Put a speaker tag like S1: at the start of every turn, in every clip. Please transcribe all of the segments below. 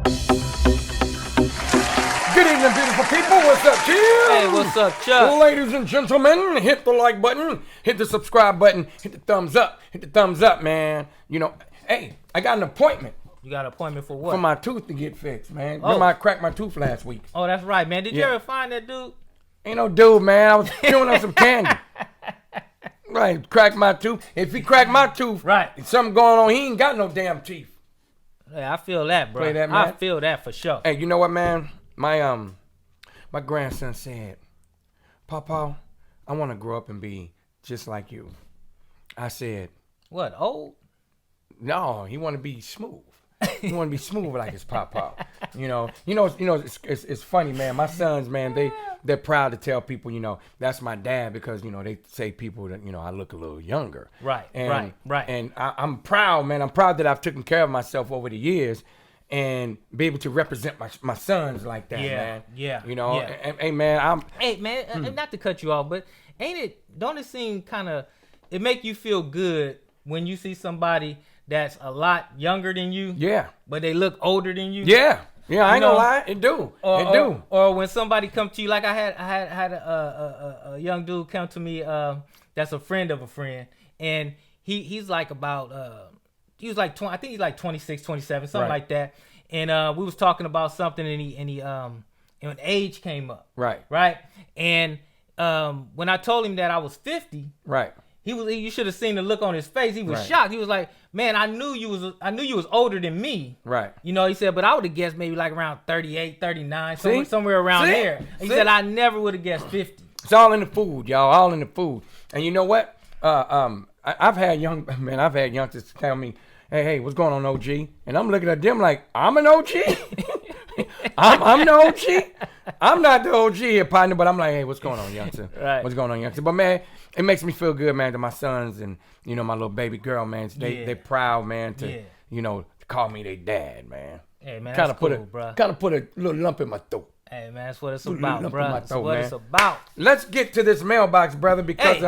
S1: Good evening, beautiful people. What's up, Chill?
S2: Hey, what's up, Chuck?
S1: Ladies and gentlemen, hit the like button, hit the subscribe button, hit the thumbs up, man. You know, hey, I got an appointment.
S2: You got an appointment for what?
S1: For my tooth to get fixed, man.
S2: Oh.
S1: Remember I cracked my tooth last week.
S2: Oh, that's right, man. Did you ever find that dude?
S1: Ain't no dude, man. I was chewing on some candy. Right, cracked my tooth. If he cracked my tooth,
S2: right,
S1: something going on, he ain't got no damn teeth.
S2: Hey, I feel that, bro.
S1: Play that, man.
S2: I feel that for sure.
S1: Hey, you know what, man? My grandson said, Papa, I want to grow up and be just like you. I said,
S2: what, old?
S1: No, he want to be smooth. He want to be smooth like his papa. It's funny, man. My sons, man, they're proud to tell people, that's my dad because, they say people that, I look a little younger.
S2: Right,
S1: and,
S2: right.
S1: And I'm proud, man. I'm proud that I've taken care of myself over the years and be able to represent my sons like that, man.
S2: Yeah.
S1: And, hey, man,
S2: not to cut you off, but don't it seem kind of, it make you feel good when you see somebody that's a lot younger than you, but they look older than you.
S1: I ain't gonna lie, it do.
S2: Or when somebody come to you, like I had a young dude come to me, that's a friend of a friend, and he's like about he was like 20, I think he's like 26, 27, something like that, and we was talking about something, and age came up, right, and when I told him that I was 50, you should have seen the look on his face. He was shocked. He was like, "Man, I knew you was older than me."
S1: Right.
S2: He said, "But I would have guessed maybe like around 38, 39, somewhere around there." He said, "I never would have guessed 50."
S1: It's all in the food, y'all. All in the food. And you know what? I've had youngsters tell me, "Hey, what's going on, OG?" And I'm looking at them like, "I'm an OG." I'm the OG. I'm not the OG here, partner, but I'm like, hey, what's going on, youngster?
S2: Right.
S1: What's going on, youngster? But man, it makes me feel good, man, to my sons and my little baby girl, man. They proud, man, to call me their dad, man.
S2: Hey, man, that's cool, bro.
S1: Kind of put a little lump in my throat.
S2: Hey, man, that's what it's about, bro. That's what it's about.
S1: Let's get to this mailbox, brother, because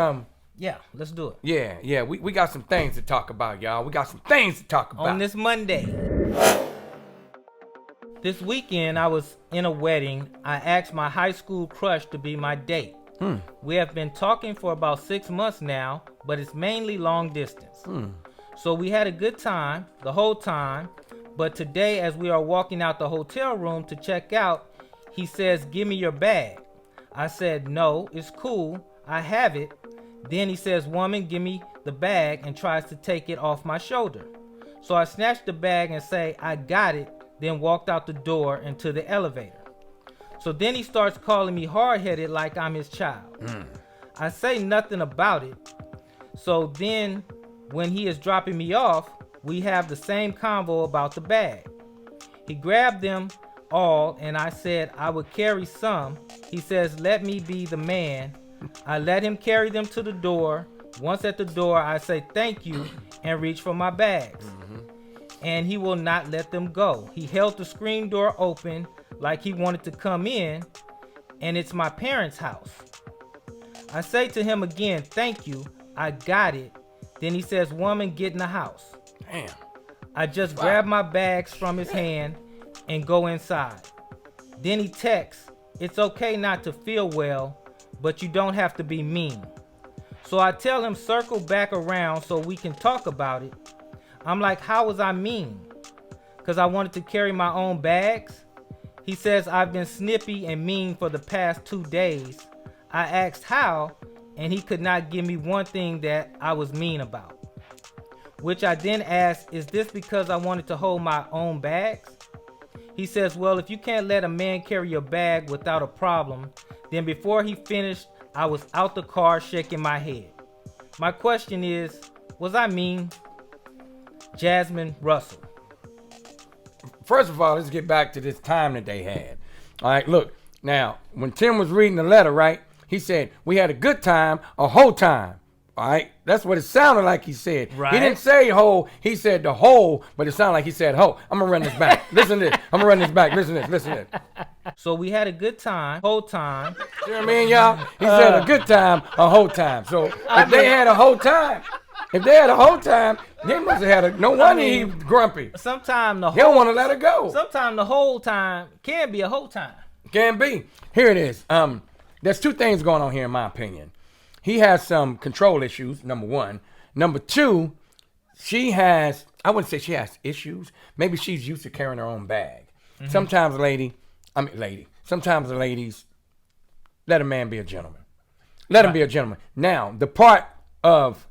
S2: yeah, let's do it.
S1: Yeah, we got some things to talk about, y'all. We got some things to talk about
S2: on this Monday. This weekend, I was in a wedding. I asked my high school crush to be my date. We have been talking for about 6 months now, but it's mainly long distance. So we had a good time the whole time, but today as we are walking out the hotel room to check out, he says, "Give me your bag." I said, "No, it's cool. I have it." Then he says, "Woman, give me the bag," and tries to take it off my shoulder. So I snatched the bag and say, "I got it," then walked out the door into the elevator. So then he starts calling me hard-headed like I'm his child. I say nothing about it. So then when he is dropping me off, we have the same convo about the bag. He grabbed them all and I said I would carry some. He says, "Let me be the man." I let him carry them to the door. Once at the door, I say thank you and reach for my bags. And he will not let them go. He held the screen door open like he wanted to come in, and it's my parents' house. I say to him again, "Thank you, I got it." Then he says, "Woman, get in the house."
S1: Damn.
S2: I just grab my bags from his hand and go inside. Then he texts, "It's okay not to feel well, but you don't have to be mean." So I tell him circle back around so we can talk about it. I'm like, how was I mean? Because I wanted to carry my own bags? He says I've been snippy and mean for the past 2 days. I asked how, and he could not give me one thing that I was mean about. Which I then asked, is this because I wanted to hold my own bags? He says, well, if you can't let a man carry your bag without a problem, then before he finished, I was out the car shaking my head. My question is, was I mean? Jasmine Russell.
S1: First of all, let's get back to this time that they had. All right, look. Now, when Tim was reading the letter, right, he said, we had a good time, a whole time. All right, that's what it sounded like he said.
S2: Right.
S1: He didn't say whole, he said the whole, but it sounded like he said ho. I'm going to run this back. Listen to this. I'm going to run this back. Listen to this.
S2: So we had a good time, whole time.
S1: You know what I mean, y'all? He said a good time, a whole time. So if they had a whole time, If they had a whole time, they must have had no wonder he grumpy.
S2: Sometimes
S1: He don't want to let her go.
S2: Sometimes the whole time can be a whole time.
S1: Can be. Here it is. There's two things going on here in my opinion. He has some control issues, number one. Number two, I wouldn't say she has issues. Maybe she's used to carrying her own bag. Mm-hmm. Sometimes sometimes the ladies, let a man be a gentleman. Let him be a gentleman. Now, the part of,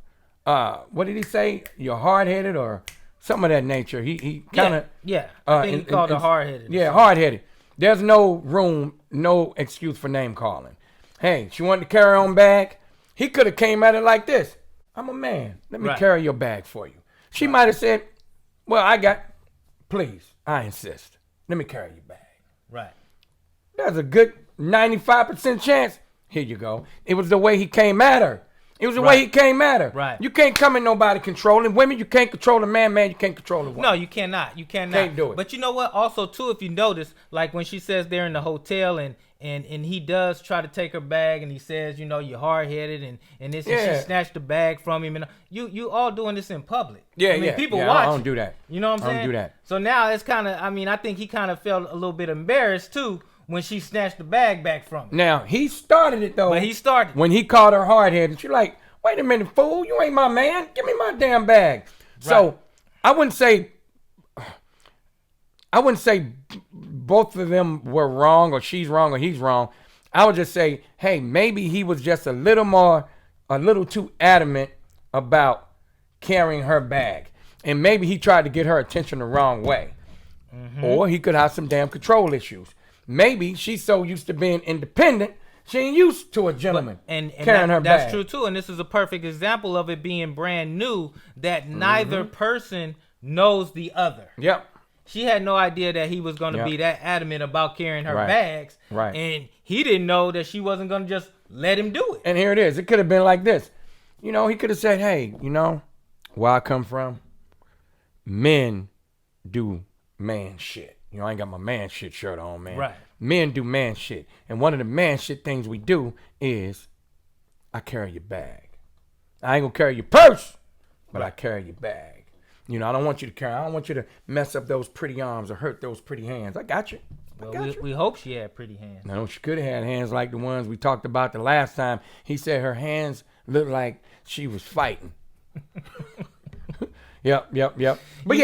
S1: what did he say? You're hard-headed or something of that nature. He kind of.
S2: Yeah. I think he called her hard-headed.
S1: Yeah, hard-headed. There's no room, no excuse for name calling. Hey, she wanted to carry her own bag. He could have came at it like this. I'm a man. Let me carry your bag for you. She might have said, well, please, I insist. Let me carry your bag.
S2: Right.
S1: There's a good 95% chance. Here you go. It was the way he came at her. It was the way he came at her.
S2: Right.
S1: You can't come in nobody controlling. Women, you can't control a man. Man, you can't control a woman.
S2: No, you cannot. You cannot.
S1: Can't do it.
S2: But you know what? Also, too, if you notice, like when she says they're in the hotel and he does try to take her bag and he says, you're hard-headed and this and she snatched the bag from him. And you all doing this in public.
S1: Yeah,
S2: people watch.
S1: I don't do that.
S2: You know what I'm saying?
S1: I don't do that.
S2: So now it's kind of, I think he kind of felt a little bit embarrassed, too, when she snatched the bag back from him.
S1: Now, he started it, though.
S2: But he started.
S1: When he called her hard-headed, she's like, wait a minute, fool. You ain't my man. Give me my damn bag. Right. So I wouldn't say both of them were wrong or she's wrong or he's wrong. I would just say, hey, maybe he was just a little too adamant about carrying her bag. And maybe he tried to get her attention the wrong way. Mm-hmm. Or he could have some damn control issues. Maybe she's so used to being independent, she ain't used to a gentleman carrying her bag.
S2: That's true, too. And this is a perfect example of it being brand new, that neither person knows the other.
S1: Yep.
S2: She had no idea that he was going to be that adamant about carrying her bags.
S1: Right.
S2: And he didn't know that she wasn't going to just let him do it.
S1: And here it is. It could have been like this. He could have said, hey, where I come from, men do man shit. I ain't got my man shit shirt on, man.
S2: Right.
S1: Men do man shit. And one of the man shit things we do is I carry your bag. I ain't going to carry your purse, but I carry your bag. I don't want you to carry. I don't want you to mess up those pretty arms or hurt those pretty hands. I got you.
S2: We hope she had pretty hands.
S1: No, she could have had hands like the ones we talked about the last time. He said her hands looked like she was fighting. Yep. But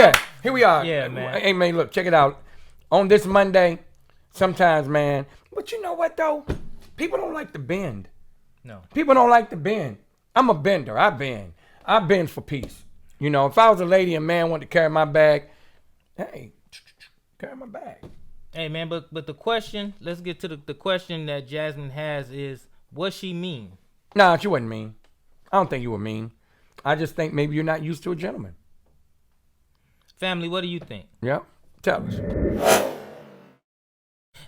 S1: here we are.
S2: Yeah, man.
S1: Hey, man, look, check it out. On this Monday, sometimes, man, but you know what, though? People don't like to bend.
S2: No.
S1: People don't like to bend. I'm a bender. I bend. I bend for peace. If I was a lady and man wanted to carry my bag, hey, carry my bag.
S2: Hey, man, but the question, let's get to the question that Jasmine has is, what's she mean?
S1: Nah, she wasn't mean. I don't think you were mean. I just think maybe you're not used to a gentleman.
S2: Family, what do you think?
S1: Yep. Tell us.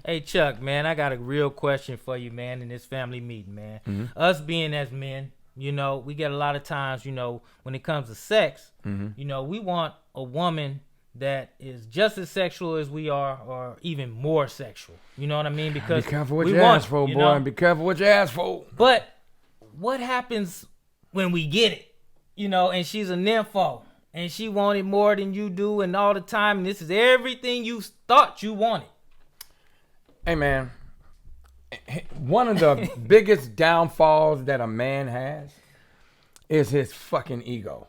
S2: Hey, Chuck, man, I got a real question for you, man, in this family meeting, man. Mm-hmm. Us being as men, we get a lot of times, when it comes to sex, we want a woman that is just as sexual as we are or even more sexual. You know what I mean? Because
S1: be careful what you ask for, boy. Be careful what you ask for.
S2: But what happens when we get it? And she's a nympho. And she wanted more than you do and all the time. And this is everything you thought you wanted.
S1: Hey, man. One of the biggest downfalls that a man has is his fucking ego.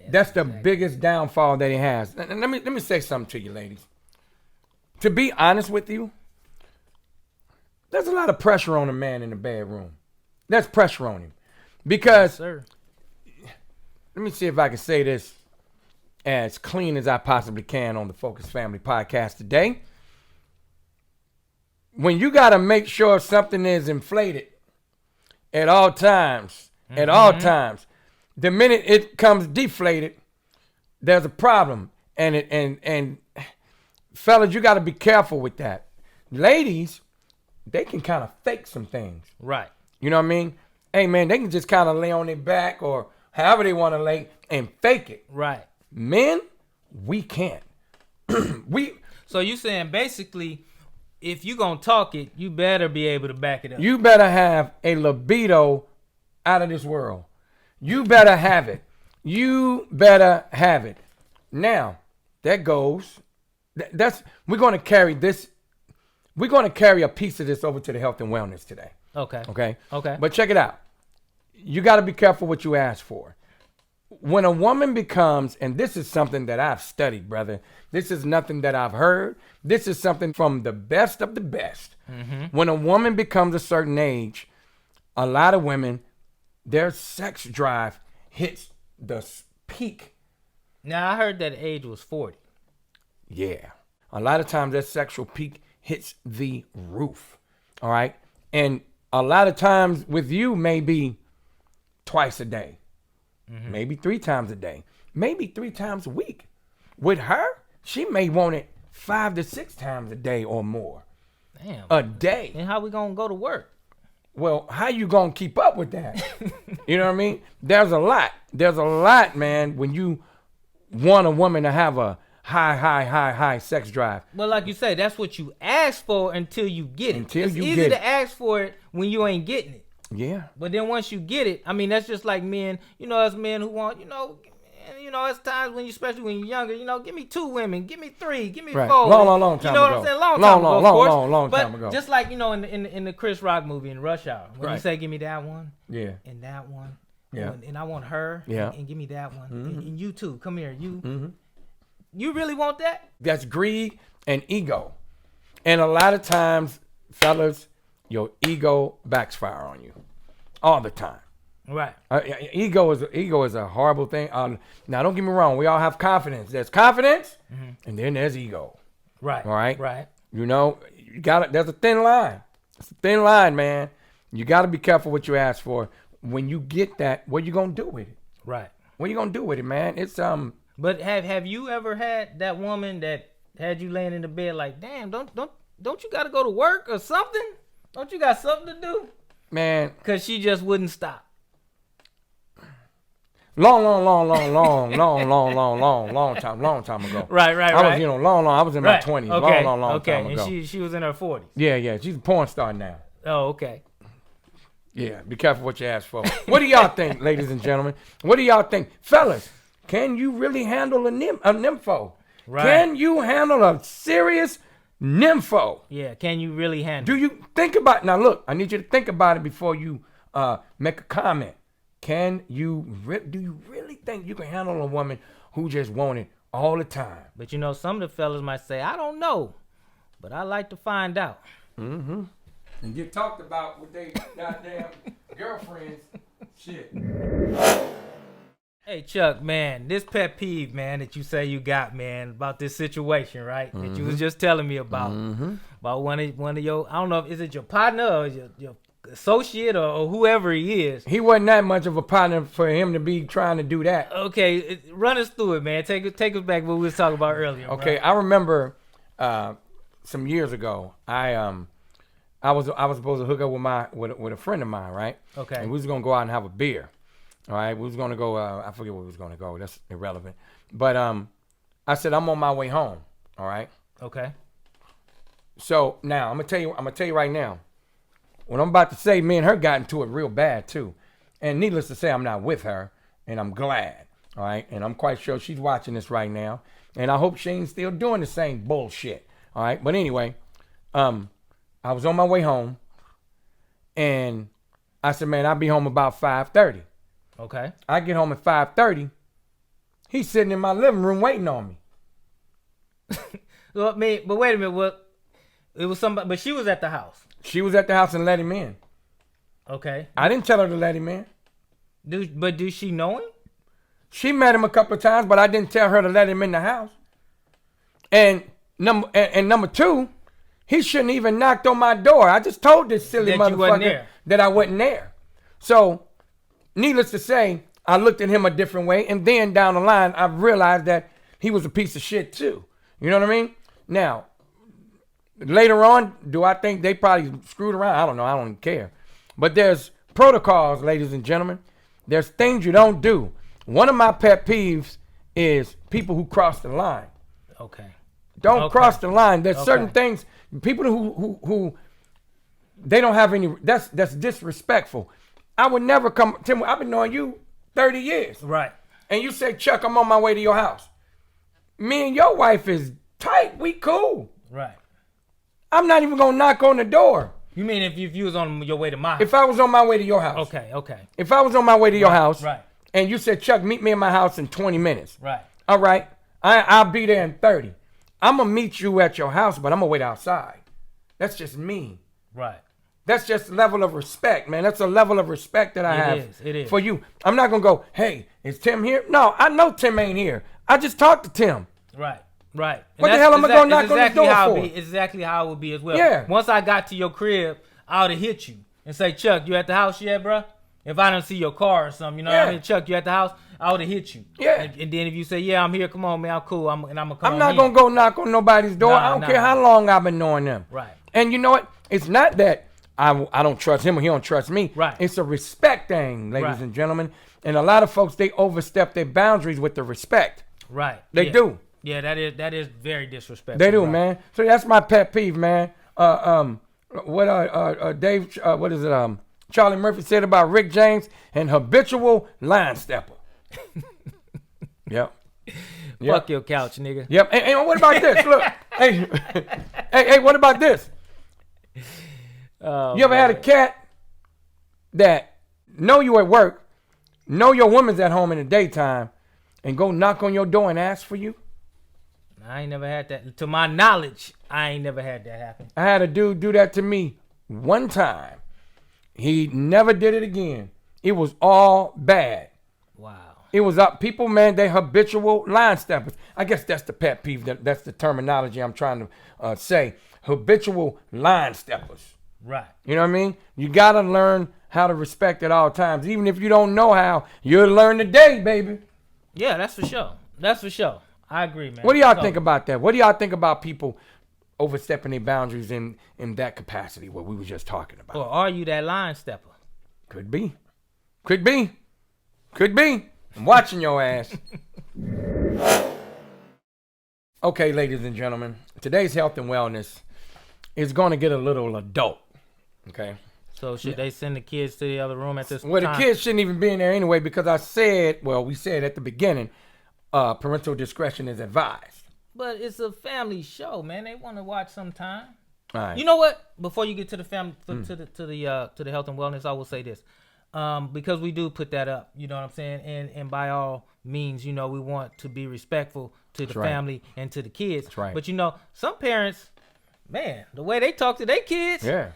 S1: That's the biggest downfall that he has. And let me say something to you, ladies. To be honest with you, there's a lot of pressure on a man in the bedroom. There's pressure on him. Because...
S2: Yes, sir.
S1: Let me see if I can say this as clean as I possibly can on the Focus Family Podcast today. When you got to make sure something is inflated at all times, the minute it comes deflated, there's a problem. And fellas, you got to be careful with that. Ladies, they can kind of fake some things.
S2: Right.
S1: You know what I mean? Hey, man, they can just kind of lay on their back or however they want to lay and fake it.
S2: Right.
S1: Men, we can't.
S2: So you saying basically, if you gonna talk it, you better be able to back it up.
S1: You better have a libido out of this world. You better have it. You better have it. Now, that goes. We're going to carry this. We're going to carry a piece of this over to the health and wellness today.
S2: Okay.
S1: Okay.
S2: Okay.
S1: But check it out. You got to be careful what you ask for. When a woman becomes, and this is something that I've studied, brother. This is nothing that I've heard. This is something from the best of the best. Mm-hmm. When a woman becomes a certain age, a lot of women, their sex drive hits the peak.
S2: Now, I heard that age was 40.
S1: Yeah. A lot of times that sexual peak hits the roof. All right. And a lot of times with you, maybe twice a day, maybe 3 times a day, maybe 3 times a week. With her, she may want it 5 to 6 times a day or more.
S2: Damn.
S1: A day.
S2: And how we gonna go to work?
S1: Well, how you gonna keep up with that? You know what I mean? There's a lot, man, when you want a woman to have a high sex drive.
S2: Well, like you say, that's what you ask for until you get it. It's easy to ask for it when you ain't getting it.
S1: Yeah.
S2: But then once you get it, I mean, that's just like men, us men who want, it's times when especially when you're younger, give me 2 women, give me 3, give me 4.
S1: Long time ago.
S2: You know what I'm saying? Long time ago.
S1: But
S2: just like, in the Chris Rock movie in Rush Hour, when you say, give me that one.
S1: Yeah.
S2: And that one.
S1: Yeah.
S2: And I want her.
S1: Yeah.
S2: And give me that one.
S1: Mm-hmm.
S2: And you too. Come here. You.
S1: Mm-hmm.
S2: You really want that?
S1: That's greed and ego. And a lot of times, fellas, your ego backfire on you all the time.
S2: Right.
S1: Ego is a horrible thing. Now, don't get me wrong. We all have confidence. There's confidence, and then there's ego.
S2: Right.
S1: All right.
S2: Right.
S1: You got it. There's a thin line. It's a thin line, man. You got to be careful what you ask for. When you get that, what you gonna do with it?
S2: Right.
S1: What you gonna do with it, man? It's
S2: But have you ever had that woman that had you laying in the bed like, damn, don't you got to go to work or something? Don't you got something to do?
S1: Man,
S2: because she just wouldn't stop.
S1: Long time ago.
S2: Right.
S1: I was, I was in my 20s.
S2: Okay.
S1: Long time ago.
S2: And she was in her 40s.
S1: Yeah. She's a porn star now.
S2: Oh, okay.
S1: Yeah, be careful what you ask for. What do y'all think, ladies and gentlemen? What do y'all think? Fellas, can you really handle a nympho?
S2: Right.
S1: Can you handle a serious nympho?
S2: Yeah, can you really handle
S1: Do you think about it? Now, look, I need you to think about it before you make a comment. Do you really think you can handle a woman who just want it all the time?
S2: But some of the fellas might say, I don't know, but I like to find out.
S1: Mm-hmm. And get talked about with their goddamn girlfriends. Shit.
S2: Hey, Chuck, man, this pet peeve, man, that you say you got, man, about this situation, right? That you was just telling me about. About one of your, I don't know, is it your partner or your associate or whoever he is?
S1: He wasn't that much of a partner for him to be trying to do that.
S2: Okay, run us through it, man. Take us back to what we was talking about earlier.
S1: Okay,
S2: bro.
S1: I remember some years ago, I was supposed to hook up with a friend of mine, right?
S2: Okay.
S1: And we was gonna go out and have a beer. All right, we was gonna go. I forget where we was gonna go. That's irrelevant. But I said I'm on my way home. All right.
S2: Okay.
S1: So now I'm gonna tell you right now. What I'm about to say, me and her got into it real bad too. And needless to say, I'm not with her, and I'm glad. All right, and I'm quite sure she's watching this right now, and I hope she ain't still doing the same bullshit. All right, but anyway, I was on my way home, and I said, man, I'll be home about 5:30.
S2: Okay.
S1: I get home at 5:30. He's sitting in my living room waiting on me.
S2: Well, but wait a minute. What? It was somebody, but she was at the house.
S1: She was at the house and let him in.
S2: Okay.
S1: I didn't tell her to let him in.
S2: But do she know him?
S1: She met him a couple of times, but I didn't tell her to let him in the house. And number two, he shouldn't even knocked on my door. I just told this silly motherfucker that I wasn't there. So, needless to say, I looked at him a different way. And then down the line, I realized that he was a piece of shit too. You know what I mean? Now, later on, do I think they probably screwed around? I don't know. I don't care. But there's protocols, ladies and gentlemen. There's things you don't do. One of my pet peeves is people who cross the line.
S2: Okay.
S1: Don't cross the line. There's certain things, people who they don't have any, that's disrespectful. I would never come, Tim, I've been knowing you 30 years.
S2: Right.
S1: and you say, Chuck, I'm on my way to your house. Me and your wife is tight. We cool.
S2: Right.
S1: I'm not even gonna knock on the door.
S2: You mean if you was on your way to my house?
S1: If I was on my way to your house.
S2: Okay.
S1: If I was on my way to your house.
S2: Right.
S1: And you said, Chuck, meet me in my house in 20 minutes.
S2: Right.
S1: All right. I'll be there in 30. I'm going to meet you at your house, but I'm going to wait outside. That's just me.
S2: Right.
S1: That's just a level of respect, man. That's a level of respect that I have
S2: it is.
S1: for you. I'm not going to go, hey, is Tim here? No, I know Tim ain't here. I just talked to Tim.
S2: Right.
S1: What the hell am I going to knock on the door for?
S2: Exactly how it would be as well.
S1: Yeah.
S2: Once I got to your crib, I would have hit you and say, Chuck, you at the house yet, bro? If I don't see your car or something, you know what I mean? Chuck, you at the house? I would have hit you.
S1: Yeah.
S2: And then if you say, yeah, I'm here, come on, man, I'm cool. I'm going to come
S1: I'm not going to go knock on nobody's door. I don't care how long I've been knowing them.
S2: Right.
S1: And you know what? It's not that I don't trust him or he don't trust me.
S2: Right.
S1: It's a respect thing, ladies and gentlemen. And a lot of folks, they overstep their boundaries with the respect.
S2: Right.
S1: They do.
S2: Yeah, that is very disrespectful.
S1: They do, man. So that's my pet peeve, man. Dave, what is it? Charlie Murphy said about Rick James, an habitual line stepper. Yep.
S2: Fuck your couch, nigga.
S1: Yep. And what about this? Look. hey, what about this? You ever had a cat that know you at work, know your woman's at home in the daytime, and go knock on your door and ask for you?
S2: I ain't never had that. To my knowledge, I ain't never had that happen.
S1: I had a dude do that to me one time. He never did it again. It was all bad.
S2: Wow.
S1: It was up. People, man, they habitual line steppers. I guess that's the pet peeve. That's the terminology I'm trying to say. Habitual line steppers.
S2: Right.
S1: You know what I mean? You got to learn how to respect at all times. Even if you don't know how, you'll learn today, baby.
S2: Yeah, that's for sure. That's for sure. I agree, man.
S1: What do y'all think about that? What do y'all think about people overstepping their boundaries in that capacity, what we were just talking about?
S2: Or are you that line stepper?
S1: Could be. I'm watching your ass. Okay, ladies and gentlemen, today's health and wellness is going to get a little adult. Okay.
S2: So should they send the kids to the other room at this time?
S1: Well, the kids shouldn't even be in there anyway because we said at the beginning, parental discretion is advised.
S2: But it's a family show, man. They want to watch sometime.
S1: All right.
S2: You know what? Before you get to the family, to the health and wellness, I will say this, because we do put that up. You know what I'm saying? And by all means, you know, we want to be respectful to the family and to the kids.
S1: That's right.
S2: But you know, some parents, man, the way they talk to their kids.
S1: Yeah.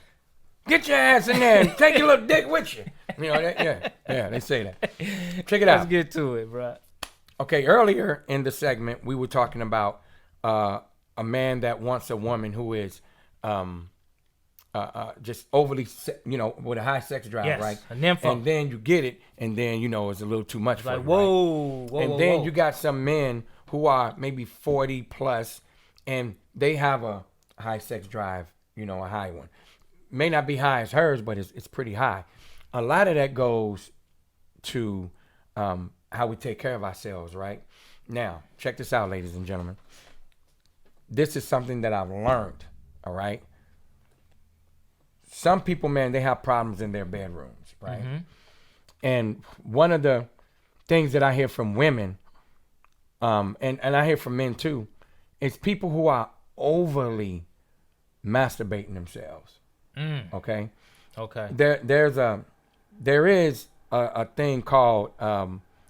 S1: Get your ass in there and take your little dick with you. You know that? Yeah, they say that. Check it out.
S2: Let's get to it, bro. Okay,
S1: earlier in the segment, we were talking about a man that wants a woman who is just overly, with a high sex drive, right?
S2: A nympho.
S1: And then you get it, and then, it's a little too much for you,
S2: whoa,
S1: right? And then you got some men who are maybe 40 plus, and they have a high sex drive, a high one. May not be high as hers, but it's pretty high. A lot of that goes to how we take care of ourselves, right? Now, check this out, ladies and gentlemen. This is something that I've learned, all right? Some people, man, they have problems in their bedrooms, right? Mm-hmm. And one of the things that I hear from women, and I hear from men too, is people who are overly masturbating themselves. Okay. There is a thing called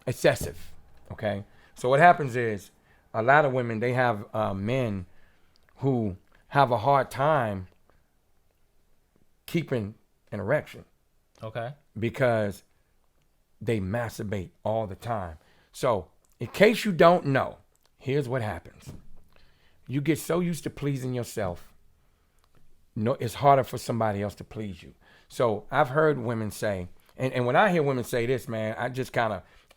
S1: excessive. Okay. So what happens is a lot of women, they have men who have a hard time keeping an erection.
S2: Okay.
S1: Because they masturbate all the time. So in case you don't know, here's what happens. You get so used to pleasing yourself, it's harder for somebody else to please you. So I've heard women say, and when I hear women say this, man, I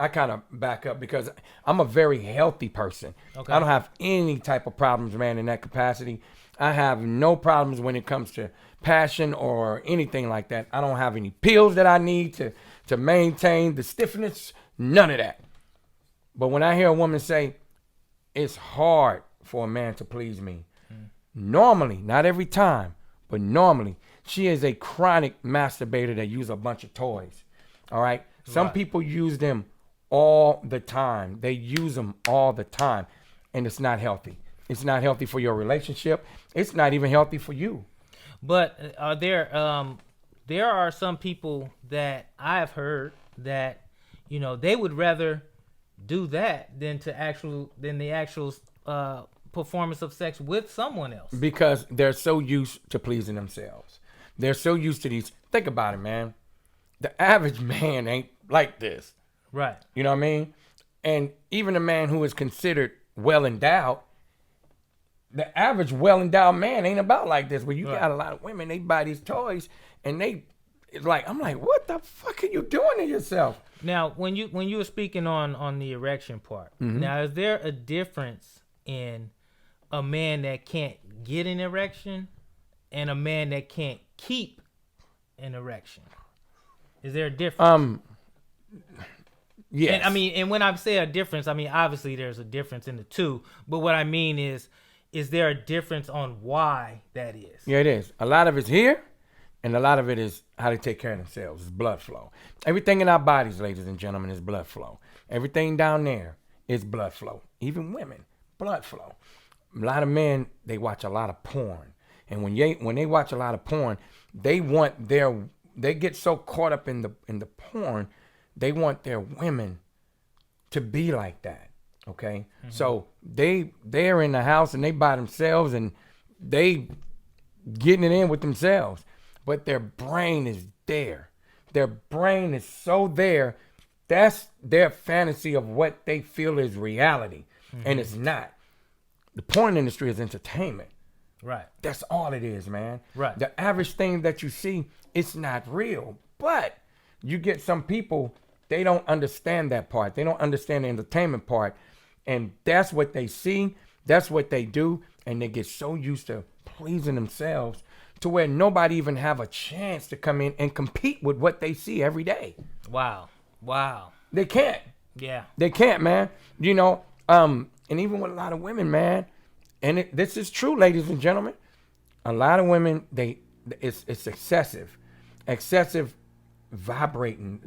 S1: kind of back up because I'm a very healthy person. Okay. I don't have any type of problems, man, in that capacity. I have no problems when it comes to passion or anything like that. I don't have any pills that I need to maintain the stiffness, none of that. But when I hear a woman say, it's hard for a man to please me, normally, not every time, but normally, she is a chronic masturbator that uses a bunch of toys. All right? Some people use them all the time. They use them all the time. And it's not healthy. It's not healthy for your relationship. It's not even healthy for you.
S2: But there are some people that I've heard that, they would rather do that than the actual performance of sex with someone else.
S1: Because they're so used to pleasing themselves. They're so used to these. Think about it, man. The average man ain't like this.
S2: Right.
S1: You know what I mean? And even a man who is considered well endowed, the average well endowed man ain't about like this. But you got a lot of women, they buy these toys and it's like, I'm like, what the fuck are you doing to yourself?
S2: Now, when you were speaking on the erection part, now is there a difference in a man that can't get an erection and a man that can't keep an erection? Is there a difference?
S1: Yes.
S2: And when I say a difference, obviously there's a difference in the two. But what I mean is there a difference on why that is?
S1: Yeah, it is. A lot of it's here, and a lot of it is how they take care of themselves. It's blood flow. Everything in our bodies, ladies and gentlemen, is blood flow. Everything down there is blood flow. Even women, blood flow. A lot of men, they watch a lot of porn. And when they watch a lot of porn, they get so caught up in the porn, they want their women to be like that, okay? Mm-hmm. So they're in the house and they by themselves and they getting it in with themselves, but their brain is there. Their brain is so there. That's their fantasy of what they feel is reality, and it's not. The porn industry is entertainment.
S2: Right.
S1: That's all it is, man.
S2: Right.
S1: The average thing that you see, it's not real, but you get some people, they don't understand that part. They don't understand the entertainment part. And that's what they see. That's what they do. And they get so used to pleasing themselves to where nobody even have a chance to come in and compete with what they see every day.
S2: Wow.
S1: They can't.
S2: Yeah.
S1: They can't, man. And even with a lot of women, man, and this is true, ladies and gentlemen, a lot of women, it's excessive vibrating,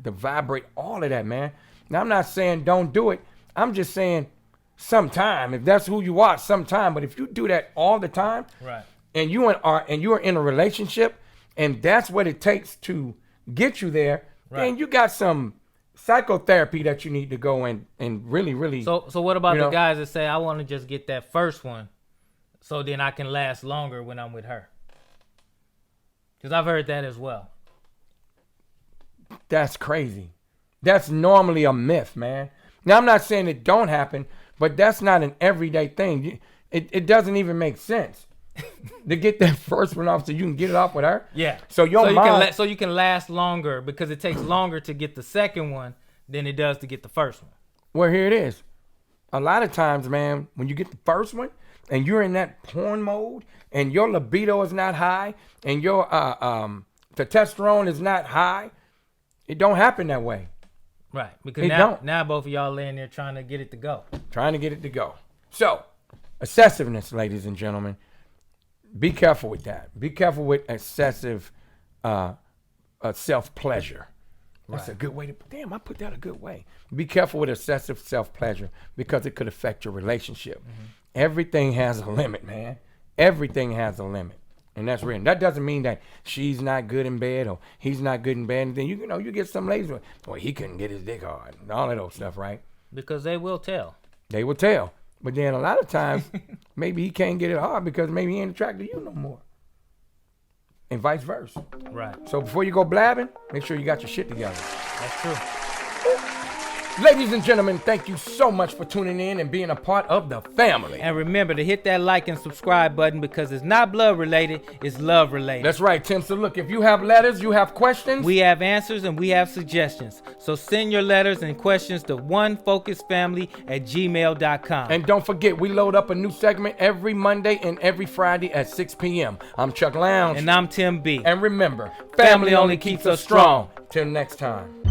S1: all of that, man. Now, I'm not saying don't do it. I'm just saying sometime, if that's who you are, sometime. But if you do that all the time,
S2: right,
S1: and you are in a relationship, and that's what it takes to get you there,
S2: right,
S1: then you got some psychotherapy that you need to go and really.
S2: So what about the guys that say, I want to just get that first one, so then I can last longer when I'm with her? Because I've heard that as well.
S1: That's crazy. That's normally a myth, man. Now, I'm not saying it don't happen, but that's not an everyday thing. It doesn't even make sense to get that first one off so you can get it off with her.
S2: Yeah.
S1: So
S2: you can last longer because it takes longer to get the second one than it does to get the first one.
S1: Well, here it is. A lot of times, man, when you get the first one and you're in that porn mode and your libido is not high and your testosterone is not high, it don't happen that way.
S2: Right. Because now both of y'all laying there trying to get it to go. So, excessiveness, ladies and gentlemen. Be careful with that. Be careful with excessive self-pleasure. That's a good way to... Damn, I put that a good way. Be careful with excessive self-pleasure because it could affect your relationship. Mm-hmm. Everything has a limit, man. Everything has a limit. And that's written. That doesn't mean that she's not good in bed or he's not good in bed. And then you get some ladies with, well, he couldn't get his dick hard and all of those stuff, right? Because they will tell.
S1: They will tell. But then a lot of times, maybe he can't get it hard because maybe he ain't attracted to you no more. And vice versa.
S2: Right.
S1: So before you go blabbing, make sure you got your shit together.
S2: That's true.
S1: Ladies and gentlemen, thank you so much for tuning in and being a part of the family.
S2: And remember to hit that like and subscribe button because it's not blood related, it's love related.
S1: That's right, Tim. So look, if you have letters, you have questions.
S2: We have answers and we have suggestions. So send your letters and questions to onefocusfamily@gmail.com.
S1: And don't forget, we load up a new segment every Monday and every Friday at 6 p.m. I'm Chuck Lounge.
S2: And I'm Tim B.
S1: And remember, family only keeps us strong. Till next time.